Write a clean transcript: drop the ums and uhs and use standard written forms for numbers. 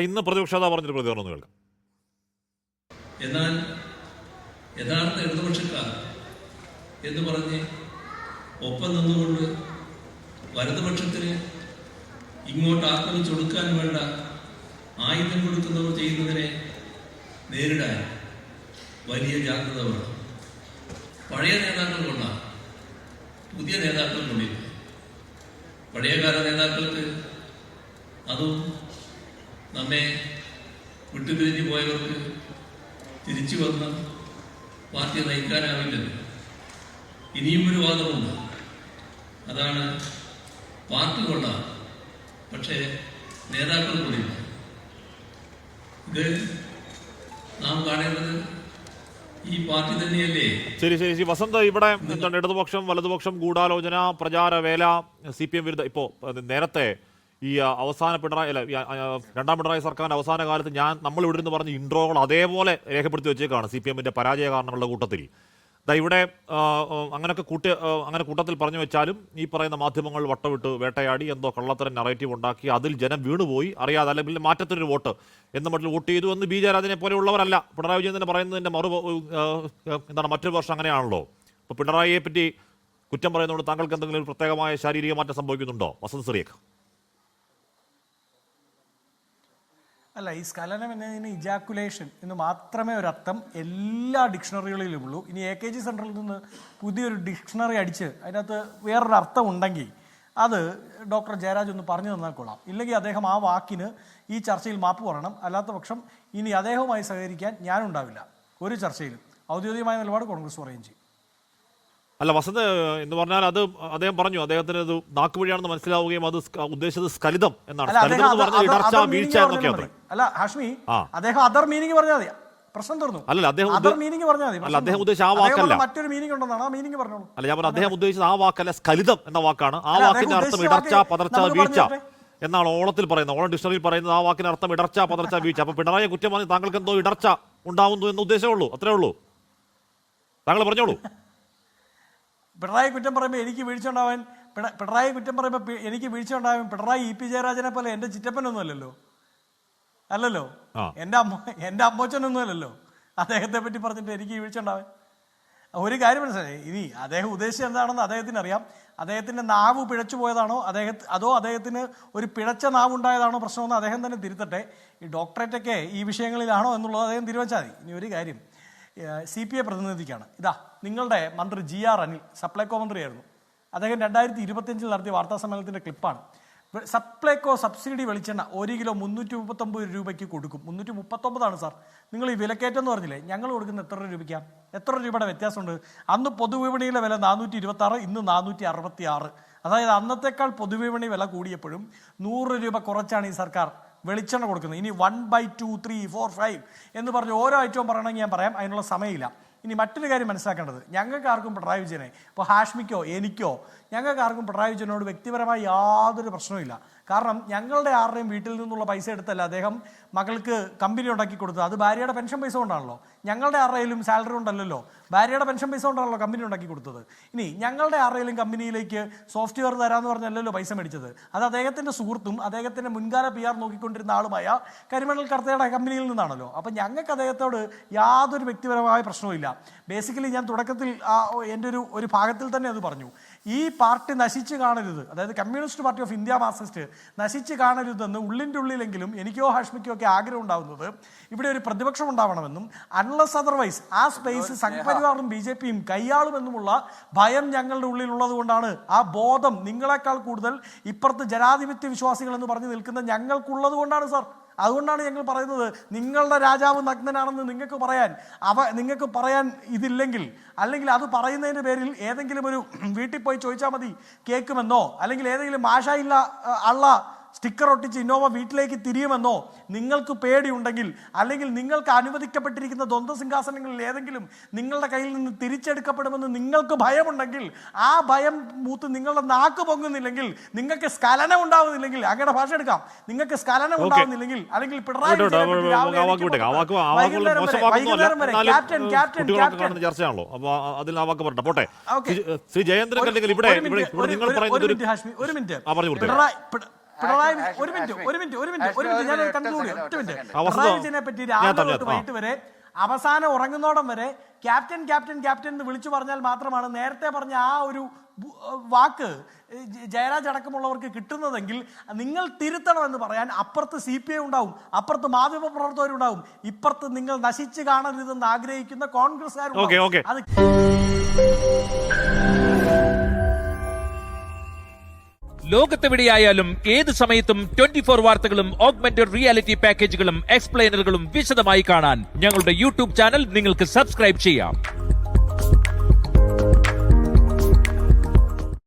ഇന്ന് പ്രതിപക്ഷ നേതാവ് പറഞ്ഞൊരു പ്രതികരണം കേൾക്കാം. എന്നാൽ യഥാർത്ഥ ഇടതുപക്ഷക്കാർ എന്ന് പറഞ്ഞ് ഒപ്പം നിന്നുകൊണ്ട് വലതുപക്ഷത്തിന് ഇങ്ങോട്ട് ആക്രമിച്ചൊടുക്കാൻ വേണ്ട ആയുധം കൊടുക്കുന്നവർ ചെയ്യുന്നതിനെ നേരിടാൻ വലിയ ജാഗ്രത വേണം. പഴയ നേതാക്കൾ കൊണ്ടാണ് പുതിയ നേതാക്കൾ കൊണ്ടില്ല. പഴയകാല നേതാക്കൾക്ക് അതും നമ്മെ വിട്ടുപിരിഞ്ഞു പോയവർക്ക് തിരിച്ചു വന്ന് പാർട്ടിയെ നയിക്കാനാവില്ലല്ലോ. ഇനിയും ഒരു വാദമുണ്ട്, അതാണ് പാർട്ടി കൊള്ളാം പക്ഷേ നേതാക്കൾ കൂടില്ല. ഇത് നാം കാണേണ്ടത് ഈ പാർട്ടി തന്നെയല്ലേ. ശരി ശരി ശരി വസന്ത്, ഇവിടെ എന്താണ് ഇടതുപക്ഷം വലതുപക്ഷം ഗൂഢാലോചന പ്രചാരവേല CPM വിരുദ്ധ ഇപ്പോൾ നേരത്തെ ഈ അവസാന പിണറായി രണ്ടാം പിണറായി സർക്കാരിന്റെ അവസാന കാലത്ത് നമ്മൾ ഇവിടെ നിന്ന് പറഞ്ഞ ഇൻട്രോകൾ അതേപോലെ രേഖപ്പെടുത്തി വെച്ചേക്കാണ് CPM-ന്റെ പരാജയ കാരണങ്ങളുടെ കൂട്ടത്തിൽ. ഇവിടെ അങ്ങനെ കൂട്ടത്തിൽ പറഞ്ഞു വെച്ചാലും ഈ പറയുന്ന മാധ്യമങ്ങൾ വട്ടവിട്ട് വേട്ടയാടി എന്തോ കള്ളത്തരം നറേറ്റീവ് ഉണ്ടാക്കി അതിൽ ജനം വീണുപോയി അറിയാതെ, അല്ലെങ്കിൽ മാറ്റത്തിനൊരു വോട്ട് എന്ന മട്ടിൽ വോട്ട് ചെയ്തു എന്ന് ബി ജയരാജനെ പോലെയുള്ളവരല്ല. പിണറായി വിജയൻ തന്നെ പറയുന്നതിന്റെ മറ്റൊരു വർഷം അങ്ങനെയാണല്ലോ. അപ്പോൾ പിണറായിയെ പറ്റി കുറ്റം പറയുന്നതുകൊണ്ട് താങ്കൾക്ക് എന്തെങ്കിലും ഒരു പ്രത്യേകമായ ശാരീരിക മാറ്റം സംഭവിക്കുന്നുണ്ടോ വസന്ത് സിറിയക്? അല്ല, ഈ സ്ഖലനം എന്നതിന് ഇജാക്കുലേഷൻ എന്ന് മാത്രമേ ഒരർത്ഥം എല്ലാ ഡിക്ഷണറികളിലും ഉള്ളൂ. ഇനി AKG സെൻറ്ററിൽ നിന്ന് പുതിയൊരു ഡിക്ഷണറി അടിച്ച് അതിനകത്ത് വേറൊരു അർത്ഥം ഉണ്ടെങ്കിൽ അത് ഡോക്ടർ ജയരാജ് ഒന്ന് പറഞ്ഞു തന്നാൽ കൊള്ളാം. ഇല്ലെങ്കിൽ അദ്ദേഹം ആ വാക്കിന് ഈ ചർച്ചയിൽ മാപ്പ് പറയണം. അല്ലാത്ത പക്ഷം ഇനി അദ്ദേഹവുമായി സഹകരിക്കാൻ ഞാനുണ്ടാവില്ല ഒരു ചർച്ചയിലും. ഔദ്യോഗികമായ നിലപാട് കോൺഗ്രസ് പറയുകയും ചെയ്യും. അല്ല വസന്ത് എന്ന് പറഞ്ഞാൽ അത് അദ്ദേഹം പറഞ്ഞു, അദ്ദേഹത്തിന് അത് നാക്കുവഴിയാണെന്ന് മനസ്സിലാവുകയും അത് ഉദ്ദേശിച്ചത് സ്ഖലിതം എന്നാണ്. അല്ല ഹാഷ്മി, അദ്ദേഹം അതർ മീനിങ് പറഞ്ഞാൽ മതി, പ്രശ്നം തീർന്നു. അല്ല അദ്ദേഹം മീനിങ് പറഞ്ഞാൽ മതി. അദ്ദേഹം ഉദ്ദേശിച്ച ആ വാക്കല്ല, മറ്റൊരു മീനിങ് ഉണ്ടെന്നാണ് ആ മീനിങ് പറഞ്ഞോളൂ. അല്ല ഞാൻ പറഞ്ഞു അദ്ദേഹം ഉദ്ദേശിച്ചത് ആ വാക്കല്ല, സ്ഖലിതം എന്ന വാക്കാണ്. ആ വാക്കിന്റെ അർത്ഥം ഇടർച്ച പതർച്ച വീഴ്ച എന്നാണ് ഓളത്തിൽ പറയുന്നത്. ഓളം ഡിക്ഷണറിയിൽ പറയുന്നത് ആ വാക്കിന്റെ അർത്ഥം ഇടർച്ച പതർച്ച വീഴ്ച. അപ്പൊ പിണറായി കുറ്റം പറഞ്ഞ് താങ്കൾക്ക് എന്തോ ഇടർച്ച ഉണ്ടാവുന്നു എന്ന ഉദ്ദേശമേ ഉള്ളൂ, അത്രേ ഉള്ളൂ. താങ്കൾ പറഞ്ഞോളൂ. പിണറായി കുറ്റം പറയുമ്പോൾ എനിക്ക് വീഴ്ച ഉണ്ടാവാൻ പിണറായി കുറ്റം പറയുമ്പോൾ എനിക്ക് വീഴ്ച ഉണ്ടാവാൻ പിണറായി EP ജയരാജനെ പോലെ എൻ്റെ ചിറ്റപ്പനൊന്നും അല്ലല്ലോ, എൻ്റെ അമ്മോച്ചനൊന്നും അല്ലല്ലോ. അദ്ദേഹത്തെ പറ്റി പറഞ്ഞിട്ട് എനിക്ക് വീഴ്ച ഉണ്ടാവാൻ ഒരു കാര്യം മനസ്സിലായി. ഇനി അദ്ദേഹം ഉദ്ദേശിച്ചത് എന്താണെന്ന് അദ്ദേഹത്തിന് അറിയാം. അദ്ദേഹത്തിൻ്റെ നാവ് പിഴച്ചു പോയതാണോ അതോ അദ്ദേഹത്തിന് ഒരു പിഴച്ച നാവുണ്ടായതാണോ പ്രശ്നമെന്ന് അദ്ദേഹം തന്നെ തിരുത്തട്ടെ. ഈ ഡോക്ടറേറ്റൊക്കെ ഈ വിഷയങ്ങളിലാണോ എന്നുള്ളത് അദ്ദേഹം തീരുമാനിച്ചാൽ മതി. ഇനി ഒരു കാര്യം CPI പ്രതിനിധിക്കാണ്. നിങ്ങളുടെ മന്ത്രി GR അനിൽ സപ്ലൈകോ മന്ത്രിയായിരുന്നു. അദ്ദേഹം 2025 നടത്തിയ വാർത്താ സമ്മേളനത്തിൻ്റെ ക്ലിപ്പാണ്. സപ്ലൈകോ സബ്സിഡി വെളിച്ചെണ്ണ 1 കിലോ 339 രൂപയ്ക്ക് കൊടുക്കും. 339 സാർ. നിങ്ങൾ ഈ വിലക്കയറ്റം എന്ന് പറഞ്ഞില്ലേ, ഞങ്ങൾ കൊടുക്കുന്ന എത്ര രൂപയ്ക്കാണ്? എത്ര രൂപയുടെ വ്യത്യാസമുണ്ട്? അന്ന് പൊതുവിപണിയിലെ വില 426, ഇന്ന് 466. അതായത് അന്നത്തേക്കാൾ പൊതുവിപണി വില കൂടിയപ്പോഴും 100 രൂപ കുറച്ചാണ് ഈ സർക്കാർ വെളിച്ചെണ്ണ കൊടുക്കുന്നത്. ഇനി 1/2, 3, 4, 5 എന്ന് പറഞ്ഞ് ഓരോ ഐറ്റവും പറയണമെങ്കിൽ ഞാൻ പറയാം, അതിനുള്ള സമയമില്ല. ഇനി മറ്റൊരു കാര്യം മനസ്സിലാക്കേണ്ടത്, ഞങ്ങൾക്ക് ആർക്കും പിണറായി വിജയനെ, ഇപ്പോൾ ഹാഷ്മിക്കോ എനിക്കോ ഞങ്ങൾക്ക് ആർക്കും പിണറായി വിജയനോട് വ്യക്തിപരമായി യാതൊരു പ്രശ്നവുമില്ല. കാരണം ഞങ്ങളുടെ ആരുടെയും വീട്ടിൽ നിന്നുള്ള പൈസ എടുത്തല്ല അദ്ദേഹം മകൾക്ക് കമ്പനി ഉണ്ടാക്കി കൊടുത്തത്. അത് ഭാര്യയുടെ പെൻഷൻ പൈസ കൊണ്ടാണല്ലോ. ഞങ്ങളുടെ ആരുടെയും സാലറി കൊണ്ടല്ലല്ലോ, ഭാര്യയുടെ പെൻഷൻ പൈസ കൊണ്ടാണല്ലോ കമ്പനി ഉണ്ടാക്കി കൊടുത്തത്. ഇനി ഞങ്ങളുടെ ആരുടെയും കമ്പനിയിലേക്ക് സോഫ്റ്റ്വെയർ തരാമെന്ന് പറഞ്ഞല്ലോ പൈസ മേടിച്ചത്. അത് അദ്ദേഹത്തിൻ്റെ സുഹൃത്തും അദ്ദേഹത്തിൻ്റെ മുൻകാല PR നോക്കിക്കൊണ്ടിരുന്ന ആളുമായ കരിമണൽ കർത്തയുടെ കമ്പനിയിൽ നിന്നാണല്ലോ. അപ്പം ഞങ്ങൾക്ക് അദ്ദേഹത്തോട് യാതൊരു വ്യക്തിപരമായ പ്രശ്നവുമില്ല. ബേസിക്കലി ഞാൻ തുടക്കത്തിൽ എൻ്റെ ഒരു ഭാഗത്തിൽ തന്നെ അത് പറഞ്ഞു. ഈ പാർട്ടി നശിച്ച് കാണരുത്, അതായത് communist party of India Marxist നശിച്ച് കാണരുതെന്ന് ഉള്ളിൻ്റെ ഉള്ളിലെങ്കിലും എനിക്കോ ഹാഷ്മിക്കോ ഒക്കെ ആഗ്രഹം ഉണ്ടാകുന്നത് ഇവിടെ ഒരു പ്രതിപക്ഷം ഉണ്ടാവണമെന്നും അൺലെസ് അതർവൈസ് ആ സ്പേസ് സംഘപരിവാറും BJPയും കൈയാളുമെന്നുമുള്ള ഭയം ഞങ്ങളുടെ ഉള്ളിലുള്ളത് കൊണ്ടാണ്. ആ ബോധം നിങ്ങളെക്കാൾ കൂടുതൽ ഇപ്പുറത്ത് ജനാധിപത്യ വിശ്വാസികൾ എന്ന് പറഞ്ഞ് നിൽക്കുന്ന ഞങ്ങൾക്കുള്ളത് കൊണ്ടാണ് സാർ. അതുകൊണ്ടാണ് ഞങ്ങൾ പറയുന്നത്, നിങ്ങളുടെ രാജാവ് നഗ്നനാണെന്ന് നിങ്ങൾക്ക് പറയാൻ ഇതില്ലെങ്കിൽ, അല്ലെങ്കിൽ അത് പറയുന്നതിൻ്റെ പേരിൽ ഏതെങ്കിലും ഒരു വീട്ടിൽ പോയി ചോദിച്ചാൽ മതി കേൾക്കുമെന്നോ, അല്ലെങ്കിൽ ഏതെങ്കിലും മാഷായില്ല അള്ള സ്റ്റിക്കർ ഒട്ടിച്ച് ഇന്നോവ വീട്ടിലേക്ക് തിരിയുമെന്നോ നിങ്ങൾക്ക് പേടിയുണ്ടെങ്കിൽ, അല്ലെങ്കിൽ നിങ്ങൾക്ക് അനുവദിക്കപ്പെട്ടിരിക്കുന്ന ദ്വന്ദ്വ സിംഹാസനങ്ങളിൽ ഏതെങ്കിലും നിങ്ങളുടെ കയ്യിൽ നിന്ന് തിരിച്ചെടുക്കപ്പെടുമെന്ന് നിങ്ങൾക്ക് ഭയമുണ്ടെങ്കിൽ, ആ ഭയം മൂത്ത് നിങ്ങളുടെ നാക്ക് പൊങ്ങുന്നില്ലെങ്കിൽ, നിങ്ങൾക്ക് സ്ഖലനം ഉണ്ടാവുന്നില്ലെങ്കിൽ, അങ്ങനെ ഭാഷ എടുക്കാം, നിങ്ങൾക്ക് സ്ഖലനം ഉണ്ടാവുന്നില്ലെങ്കിൽ, അല്ലെങ്കിൽ പിണറായി ചർച്ചയാണല്ലോ അപ്പൊ അതിൽ ആ വാക്ക് പറട്ടെ പോട്ടെ. ശ്രീ ജയേന്ദ്രൻ, അല്ലെങ്കിൽ ഇവിടെ നിങ്ങൾ പറയുന്നത് ഒരു മിനിറ്റ് പിണറായി ഒരു മിനിറ്റ് ഞാൻ കൺക്ലൂഡ് ചെയ്യാം. ഒറ്റ മിനിറ്റ്. പിണറായി വിജയനെ പറ്റി രാവിലെ തൊട്ട് വൈകിട്ട് വരെ അവസാനം ഉറങ്ങുന്നോടം വരെ ക്യാപ്റ്റൻ ക്യാപ്റ്റൻ ക്യാപ്റ്റൻ എന്ന് വിളിച്ചു പറഞ്ഞാൽ മാത്രമാണ് നേരത്തെ പറഞ്ഞ ആ ഒരു വാക്ക് ജയരാജ് അടക്കമുള്ളവർക്ക് കിട്ടുന്നതെങ്കിൽ നിങ്ങൾ തിരുത്തണമെന്ന് പറയാൻ അപ്പുറത്ത് CPI ഉണ്ടാവും, അപ്പുറത്ത് മാധ്യമ പ്രവർത്തകരുണ്ടാവും, ഇപ്പുറത്ത് നിങ്ങൾ നശിച്ചു കാണരുതെന്ന് ആഗ്രഹിക്കുന്ന കോൺഗ്രസ്സുകാരുണ്ടാവും. അത് ലോകത്തെവിടെയായാലും ഏത് സമയത്തും 24 വാർത്തകളും ഓഗ്മെന്റഡ് റിയാലിറ്റി പാക്കേജുകളും എക്സ്പ്ലെയിനറുകളും വിശദമായി കാണാൻ ഞങ്ങളുടെ YouTube ചാനൽ നിങ്ങൾക്ക് സബ്സ്ക്രൈബ് ചെയ്യാം.